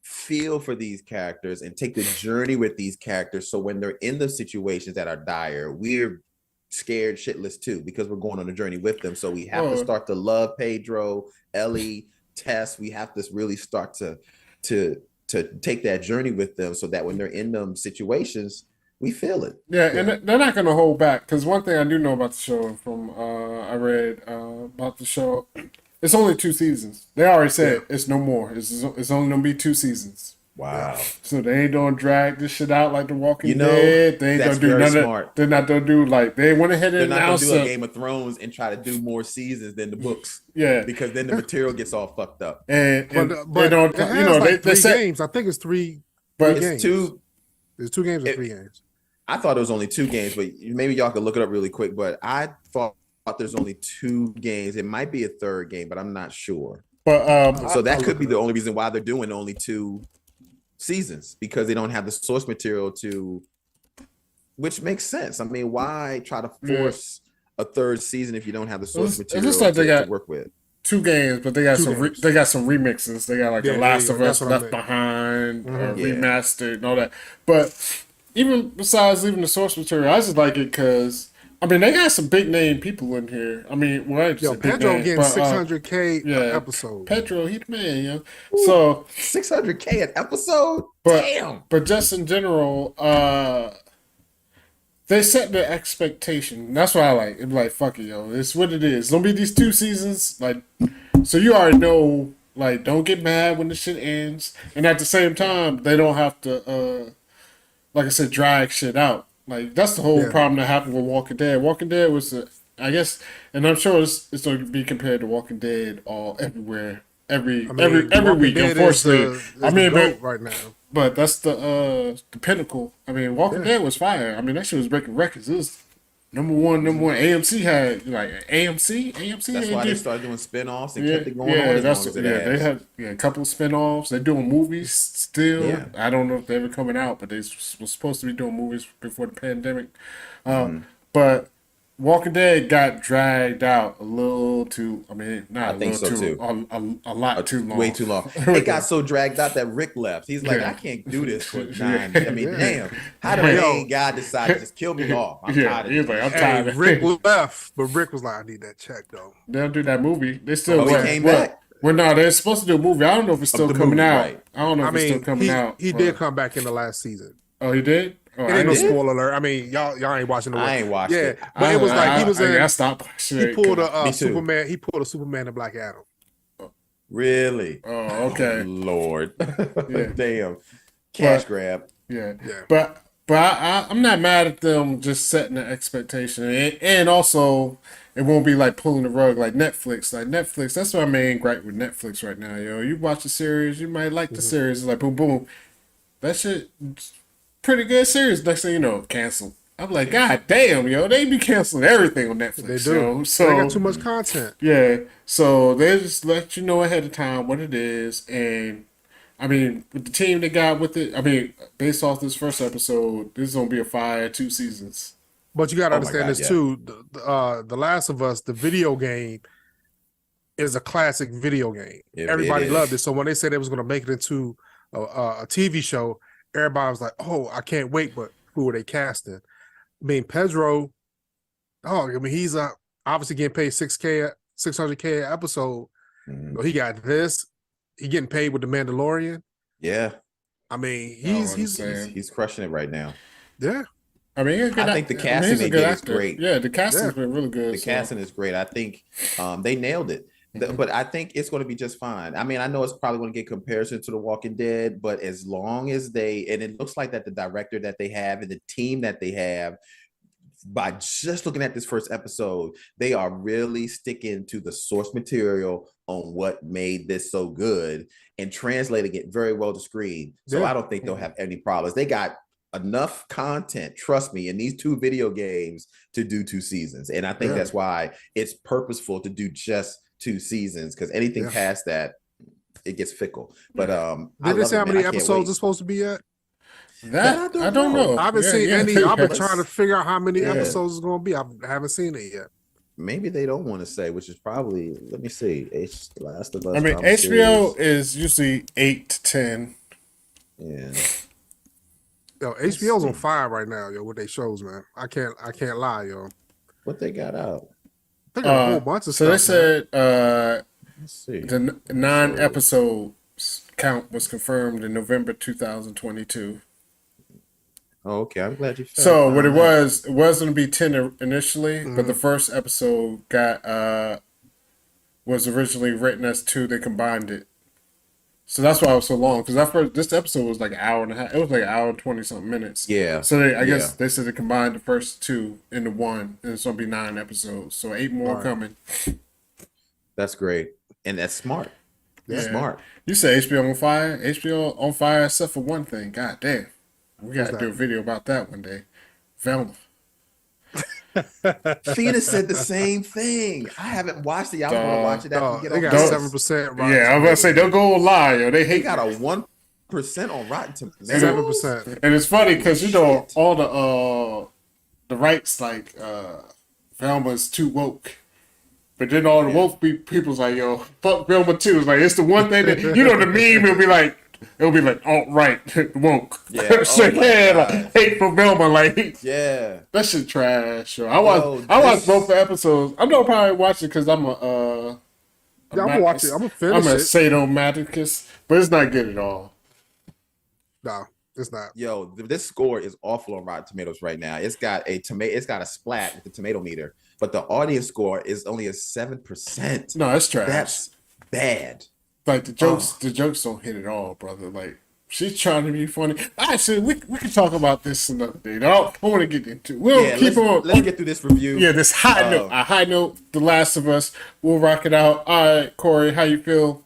feel for these characters and take the journey with these characters. So when they're in the situations that are dire, we're scared shitless too because we're going on a journey with them. So we have to start to love Pedro, Ellie, Tess. We have to really start to take that journey with them so that when they're in them situations, we feel it. Yeah, and they're not going to hold back because one thing I do know about the show from I read about the show, it's only 2 seasons. They already said it's no more. It's only going to be 2 seasons. Wow. So they ain't gonna drag this shit out like The Walking You know, Dead. They ain't that's gonna do very none smart. of. They're not gonna do like they went ahead They're and not gonna announced do a it. Game of Thrones and try to do more seasons than the books. Yeah, Because then the material gets all fucked up. and But they don't. it has You know, like they 3 said, games. I think it's 3 but It's games. There's 2 games or 3 games. I thought it was only 2 games, but maybe y'all could look it up really quick. But I thought there's only 2 games. It might be a 3rd game, but I'm not sure. but So that could be the only reason why they're doing only 2 seasons because they don't have the source material which makes sense. I mean, why try to force a 3rd season if you don't have the source It material looks like they got to work with? 2 games, but they got 2 some. games. They got some remixes. They got like Yeah, The Last there of you go. Us That's what I Left meant. Behind, Yeah. remastered, and all that. But even besides leaving the source material, I just like it because I mean they got some big name people in here. I mean, well, I ain't Yo, say big Pedro name, getting but, 600K yeah, episode. Pedro, he the man, you know. So 600K an episode? But, Damn. But just in general, they set the expectation. That's what I like. It's like, fuck it, yo. It's what it is. It's gonna be these 2 seasons. Like, so you already know, like, don't get mad when the shit ends. And at the same time, they don't have to, like I said, drag shit out. Like that's the whole Yeah. problem that happened with Walking Dead. Walking Dead was, I guess, and I'm sure it's going to be compared to Walking Dead all everywhere, every I mean, every Walking week. Dead Unfortunately, is the GOAT right now. but that's the pinnacle. I mean, Walking Yeah. Dead was fire. I mean, that shit was breaking records. It was number one. AMC had AMC. That's they why they did- started doing spin-offs and Yeah, kept it going on as long as it They has. had a couple of spinoffs. They're doing movies still. Yeah. I don't know if they're ever coming out, but they were supposed to be doing movies before the pandemic. But Walking Dead got dragged out a little too. I mean, not I a think little so, too, a lot too long. Way too long. It got so dragged out that Rick left. He's like, Yeah. I can't do this for Yeah. 9. I mean, Yeah. damn. How did the main guy decide to just kill me off? I'm tired of he was this. like, I'm Hey, tired of Rick left, but Rick was like, I need that check though. They'll do that movie. They still Oh, he came back? Well, no, they're supposed to do a movie. I don't know if it's still the coming movie, out. right. I don't know I if it's still mean, coming out. he but- did come back in the last season. Oh, he did. Oh, It ain't no did? spoiler alert. I mean, y'all ain't watching the. I ain't watched yeah, it. but it was like he was in. I stopped watching He it. pulled Me a too. Superman. He pulled a Superman and Black Adam. Really? Oh, okay. Lord. Yeah. Damn. Cash But- grab. Yeah, Yeah. but I'm not mad at them just setting the expectation, and also it won't be like pulling the rug like Netflix. Like Netflix, that's my main gripe with Netflix right now. Yo, you watch a series, you might like the series. It's like boom, boom, that shit, pretty good series. Next thing you know, canceled. I'm like, God damn, yo, they be canceling everything on Netflix. They do. Yo. So They got too much content. yeah, so they just let you know ahead of time what it is, and I mean, with the team they got with it, I mean, based off this first episode, this is gonna be a fire 2 seasons. But you got to Oh my understand God, this yeah. too. The Last of Us, the video game, is a classic video game. It Everybody is. loved it. So when they said they was going to make it into a TV show, everybody was like, "Oh, I can't wait!" But who were they casting? I mean, Pedro. Oh, I mean, he's obviously getting paid $600K an episode. Mhm. So he got this. He getting paid with the Mandalorian. Yeah. I mean, I know he's what I'm saying. He's crushing it right now. yeah. I mean, he's a good I think the act- casting he's a they good did is actor. great. Yeah, the casting's Yeah. been really good. The so. casting is great. I think they nailed it. But I think it's going to be just fine. I mean, I know it's probably going to get comparison to The Walking Dead, but as long as and it looks like that the director that they have and the team that they have, by just looking at this first episode, they are really sticking to the source material on what made this so good and translating it very well to screen. So Yeah. I don't think they'll have any problems. They got enough content, trust me, in these 2 video games to do 2 seasons. And I think Yeah. that's why it's purposeful to do just 2 seasons, because anything Yeah. past that, it gets fickle. But I Did they love say it, how man. many I can't episodes wait. it's supposed to be yet? That I don't know. I haven't Yeah, seen yeah, any. yeah. I've been Let's- trying to figure out how many Yeah. episodes it's going to be. I haven't seen it yet. Maybe they don't want to say, which is probably, let me see, Last of Us. I mean, drama HBO series. is usually 8 to 10. Yeah. Yo, HBO's on fire right now, yo, with their shows, man. I can't lie, yo. What they got out? They got a whole bunch of So they stuff. Man. said Let's see. the 9 episodes count was confirmed in November 2022. Oh, okay. I'm glad you found So what it that. was going to be 10 initially, but the first episode was originally written as 2. They combined it, so that's why it was so long. Because this episode was like an hour and a half. It was like an hour and 20 something minutes. Yeah. So I guess they said they combined the first 2 into 1, and it's going to be 9 episodes. So 8 more Right. coming. That's great. And that's smart. That's Yeah. smart. You say HBO on fire? HBO on fire except for one thing. God damn. We got to What's do a that? video about that one day. Velma. Fina said the same thing. I haven't watched it. I was going to watch it after Dog, we they get got off. 7% right. Yeah, I was about to say, don't go lie, yo. They They hate got a 1% on Rotten Tomatoes. 7%. And it's funny because you know Shit. all the rights like Velma's too woke, but then all the woke people's like, yo, fuck Velma too. It's like it's the one thing that you know the meme will be like. It'll be like alt right woke. Yeah, so oh my yeah, God. like hate for Velma, like Yeah. that shit trash. Yo. I Yo, watched this- both the episodes. I'm gonna probably watch it because I'm Yeah, I'm gonna watch it. I'm gonna finish I'm a it. sadomasochist, but it's not good at all. No, it's not. Yo, this score is awful on Rotten Tomatoes right now. It's got a splat with the tomato meter, but the audience score is only a 7%. No, it's trash. That's bad. Like the jokes don't hit at all, brother. Like She's trying to be funny. Actually, we can talk about this another day. I don't want to get into it. We'll keep on. Let's get through this review. Yeah, this high note. A high note, The Last of Us. We'll rock it out. All right, Corey, how you feel?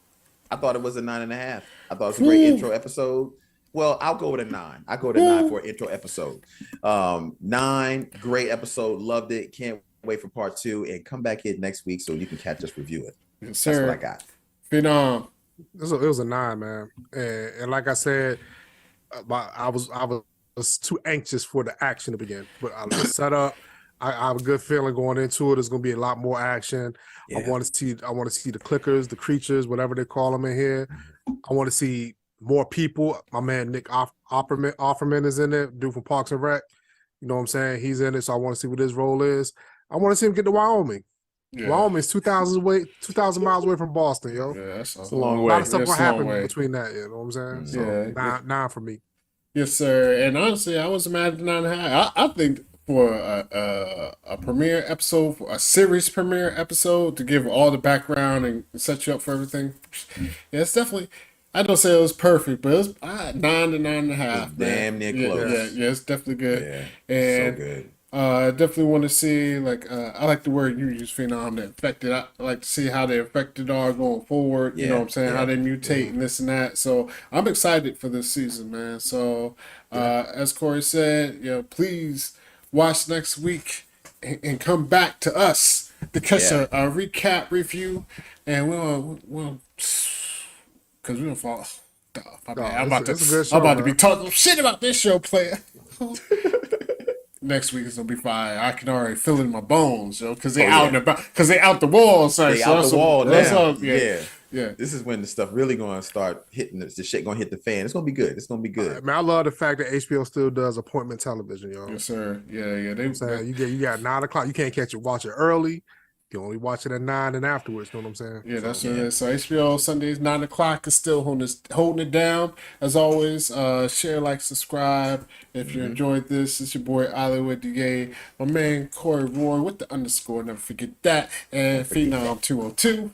I thought it was a 9.5. I thought it was a great intro episode. Well, I'll go with a 9. I go with a 9 for an intro episode. 9, great episode. Loved it. Can't wait for part 2 and come back here next week so you can catch us review it. Yes, sir. That's what I got. Phenom. It was a 9, man. And like I said, I was too anxious for the action to begin. But I was set up. I have a good feeling going into it. There's going to be a lot more action. Yeah. I want to see the clickers, the creatures, whatever they call them in here. I want to see more people. My man Nick Offerman is in it, dude from Parks and Rec. You know what I'm saying? He's in it, so I want to see what his role is. I want to see him get to Wyoming. Yeah. Wyoming's 2,000 miles away from Boston, yo. Yeah, that's a long way. A lot of stuff will happen between that, you know what I'm saying? So yeah. 9 for me. Yes, sir. And honestly, I wasn't mad at 9.5. I think for a premiere episode, for a series premiere episode, to give all the background and set you up for everything, yeah, it's definitely. I don't say it was perfect, but it was 9 to 9.5. Damn near close. Yeah, it's definitely good. Yeah, and so good. I definitely want to see, I like the word you use, Phenom, that affected. I like to see how they affected are going forward. You know what I'm saying? How they mutate and this and that. So I'm excited for this season, man. So as Corey said, please watch next week and come back to us to catch a recap review, and we'll because we don't fall. I'm about to be talking shit about this show, player. Next week is gonna be fire. I can already feel it in my bones, yo, because they out and about, because they out the wall, son. They out the wall now. Yeah. This is when the stuff really gonna start hitting. The shit gonna hit the fan. It's gonna be good. It's gonna be good. Man, I love the fact that HBO still does appointment television, yo. Yes, sir. Yeah. You got 9 o'clock. You can't catch it. Watch it early. You only watch it at 9 and afterwards. You know what I'm saying? Yeah, that's what it is. So HBO Sundays 9 o'clock is still holding it down. As always, share, like, subscribe. If you enjoyed this, it's your boy Ali with the Gay, my man Corey Roy with the _. Never forget that. And Phenom 202.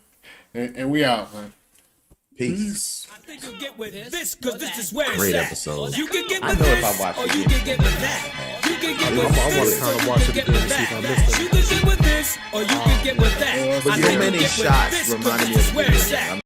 And we out, man. Peace. I think you'll get with this, because this is where Great it's at. episode. You can get I with know this, if I watch or it you again. can get with that. You can get with I wanna this, kinda or watch you it can get again with and see if I that. missed You can get with this, or you can get with that. But I so think many you'll get with shots this, 'cause reminded me this of is the where it's beginning. at.